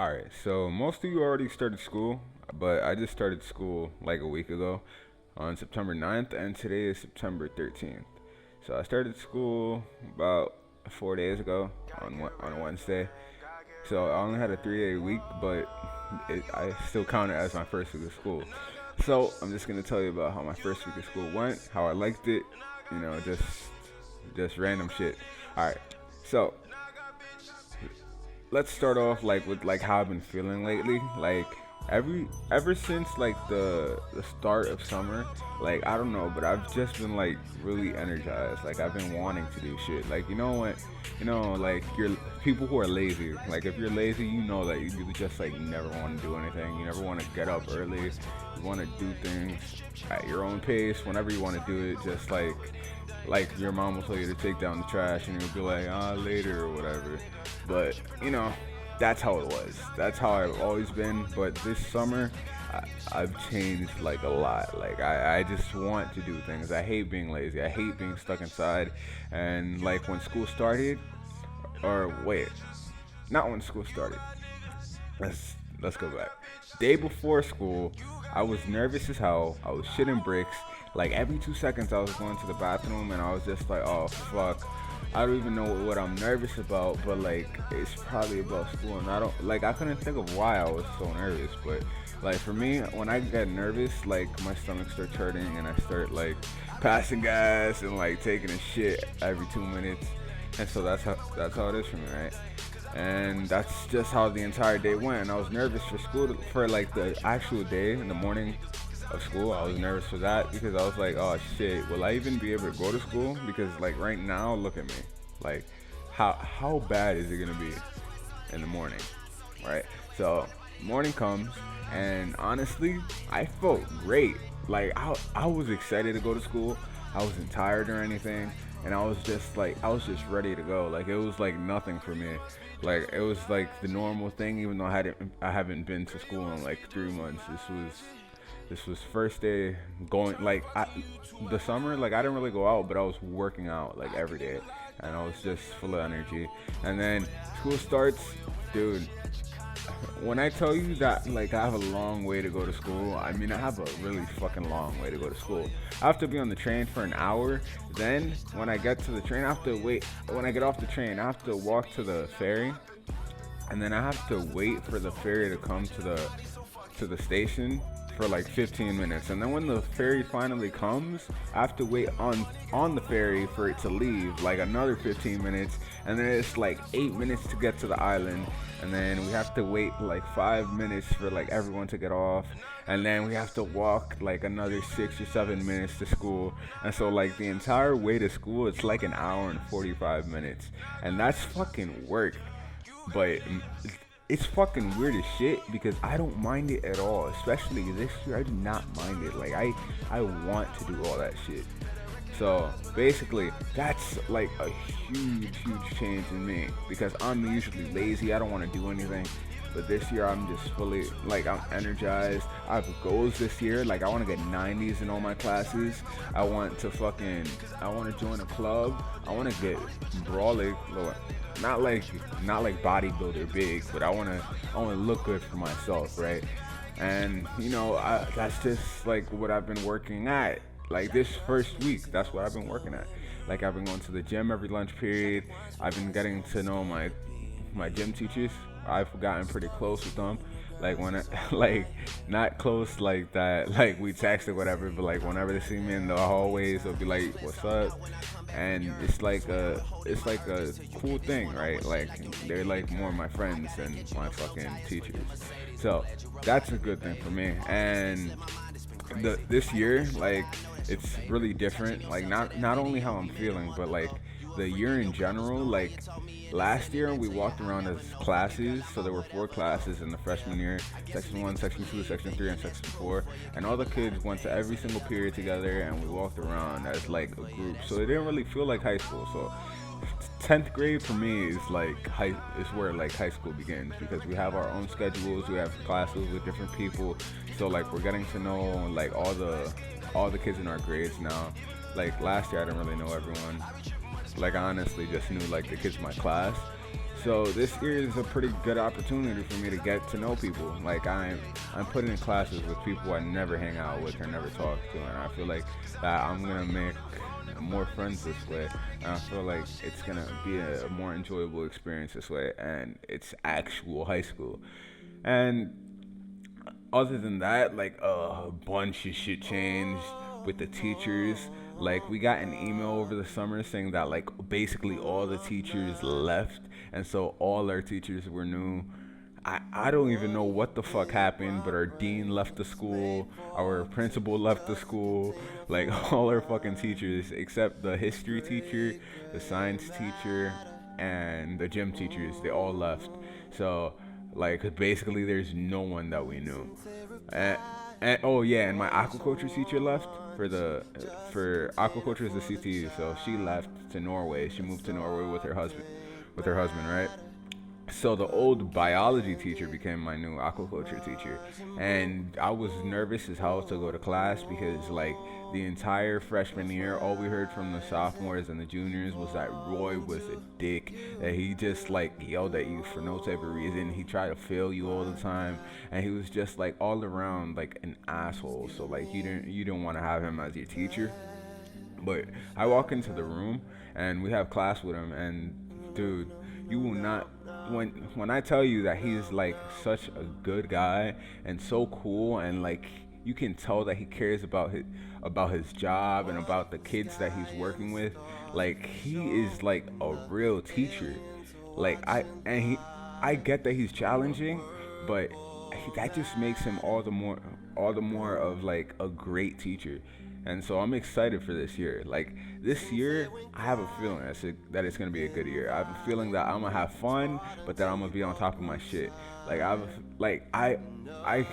Alright, so most of you already started school, but I just started school like a week ago on September 9th, and today is September 13th. So I started school about 4 days ago on a Wednesday. So I only had a 3 day week, but I still count it as my first week of school. So I'm just gonna tell you about how my first week of school went, how I liked it, just random shit. All right, so let's start off like with like how I've been feeling lately. Like ever since like the start of summer, like I don't know, but I've just been like really energized. Like I've been wanting to do shit. Like you know what, like you're people who are lazy. Like if you're lazy, you know that you just like never want to do anything. You never want to get up early. You want to do things at your own pace whenever you want to do it. Just like your mom will tell you to take down the trash and you'll be like later or whatever. But that's how it was. That's how I've always been. But this summer, I've changed like a lot. Like I just want to do things. I hate being lazy. I hate being stuck inside. And like when school started, or wait, not when school started. Let's go back. Day before school, I was nervous as hell. I was shitting bricks. Like every 2 seconds, I was going to the bathroom, and I was just like, "Oh fuck, I don't even know what I'm nervous about." But like, it's probably about school, and I couldn't think of why I was so nervous. But like for me, when I get nervous, like my stomach starts hurting, and I start like passing gas and like taking a shit every 2 minutes, and so that's how it is for me, right? And that's just how the entire day went. And I was nervous for school for like the actual day in the morning of school. I was nervous for that because I was like, oh shit, will I even be able to go to school? Because like right now, look at me. Like how bad is it gonna be in the morning, right? So morning comes, and honestly, I felt great. Like I was excited to go to school. I wasn't tired or anything, and I was just ready to go. Like it was like nothing for me. Like it was like the normal thing, even though I haven't been to school in like 3 months. This was first day going the summer. Like I didn't really go out, but I was working out like every day, and I was just full of energy. And then school starts, dude. When I tell you that like I have a long way to go to school, I mean I have a really fucking long way to go to school. I have to be on the train for an hour. Then when I get to the train, I have to wait. When I get off the train, I have to walk to the ferry, and then I have to wait for the ferry to come to the station for like 15 minutes. And then when the ferry finally comes, I have to wait on the ferry for it to leave like another 15 minutes, and then it's like 8 minutes to get to the island, and then we have to wait like 5 minutes for like everyone to get off, and then we have to walk like another 6 or 7 minutes to school. And so like the entire way to school, it's like an hour and 45 minutes, and that's fucking work. But it's fucking weird as shit because I don't mind it at all. Especially this year, I do not mind it. Like I want to do all that shit. So basically, that's like a huge change in me because I'm usually lazy. I don't want to do anything. But this year, I'm just fully like I'm energized. I have goals this year. Like I want to get 90s in all my classes. I want to join a club. I want to get brawling. Not like bodybuilder big, but I wanna look good for myself, right? And that's just like what I've been working at. Like this first week, that's what I've been working at. Like I've been going to the gym every lunch period. I've been getting to know my gym teachers. I've gotten pretty close with them. Like when like not close like that, like we text or whatever, but like whenever they see me in the hallways, they'll be like, "What's up?" And it's like a cool thing, right? Like they're like more my friends than my fucking teachers. So that's a good thing for me. And this year, like it's really different. Like not only how I'm feeling, but like the year in general. Like last year we walked around as classes, so there were 4 classes in the freshman year: section 1, section 2, section 3, and section 4. And all the kids went to every single period together, and we walked around as like a group. So it didn't really feel like high school. So 10th grade for me is is where like high school begins because we have our own schedules. We have classes with different people. So like we're getting to know like all the kids in our grades now. Like last year I didn't really know everyone. Like I honestly just knew like the kids in my class. So this year is a pretty good opportunity for me to get to know people. Like I'm putting in classes with people I never hang out with or never talk to, and I feel like that I'm gonna make more friends this way, and I feel like it's gonna be a more enjoyable experience this way, and it's actual high school. And other than that, like a bunch of shit changed with the teachers. Like we got an email over the summer saying that like basically all the teachers left, and so all our teachers were new. I don't even know what the fuck happened, but our dean left the school, our principal left the school, like all our fucking teachers except the history teacher, the science teacher, and the gym teachers, they all left. So like basically there's no one that we knew. And, and oh yeah, and my aquaculture teacher left for aquaculture is the CTE, so she left to Norway. She moved to Norway with her husband, right? So the old biology teacher became my new aquaculture teacher, and I was nervous as hell to go to class because like the entire freshman year all we heard from the sophomores and the juniors was that Roy was a dick, that he just like yelled at you for no type of reason, he tried to fail you all the time, and he was just like all around like an asshole. So like you didn't want to have him as your teacher. But I walk into the room and we have class with him, and dude, you will not, when I tell you that he's like such a good guy and so cool, and like you can tell that he cares about his job and about the kids that he's working with. Like he is like a real teacher. Like I get that he's challenging, but that just makes him all the more of like a great teacher. And so I'm excited for this year. Like this year, I have a feeling that it's gonna be a good year. I have a feeling that I'm gonna have fun, but that I'm gonna be on top of my shit. Like I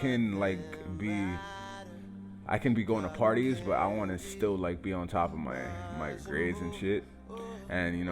can I can be going to parties, but I want to still like be on top of my grades and shit. And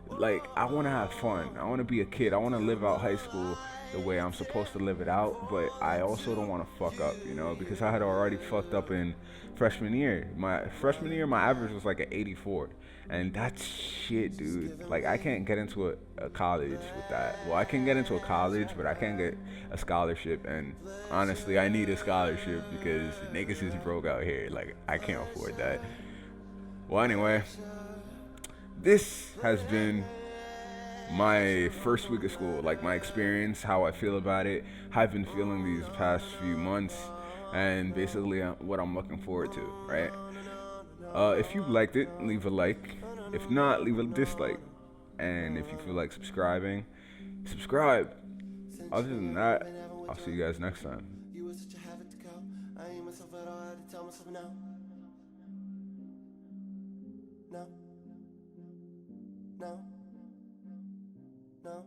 like I want to have fun. I want to be a kid. I want to live out high school the way I'm supposed to live it out, but I also don't want to fuck up, because I had already fucked up in freshman year. My freshman year, my average was like an 84, and that's shit, dude. Like I can't get into a college with that. Well, I can get into a college, but I can't get a scholarship, and honestly, I need a scholarship because niggas is broke out here. Like I can't afford that. Well, anyway, this has been my first week of school, like my experience, how I feel about it, how I've been feeling these past few months, and basically what I'm looking forward to, right? If you liked it, leave a like. If not, leave a dislike. And if you feel like subscribing, subscribe. Other than that, I'll see you guys next time. You were such a habit to go. I ain't myself at all. I had to tell myself no. No. No. No.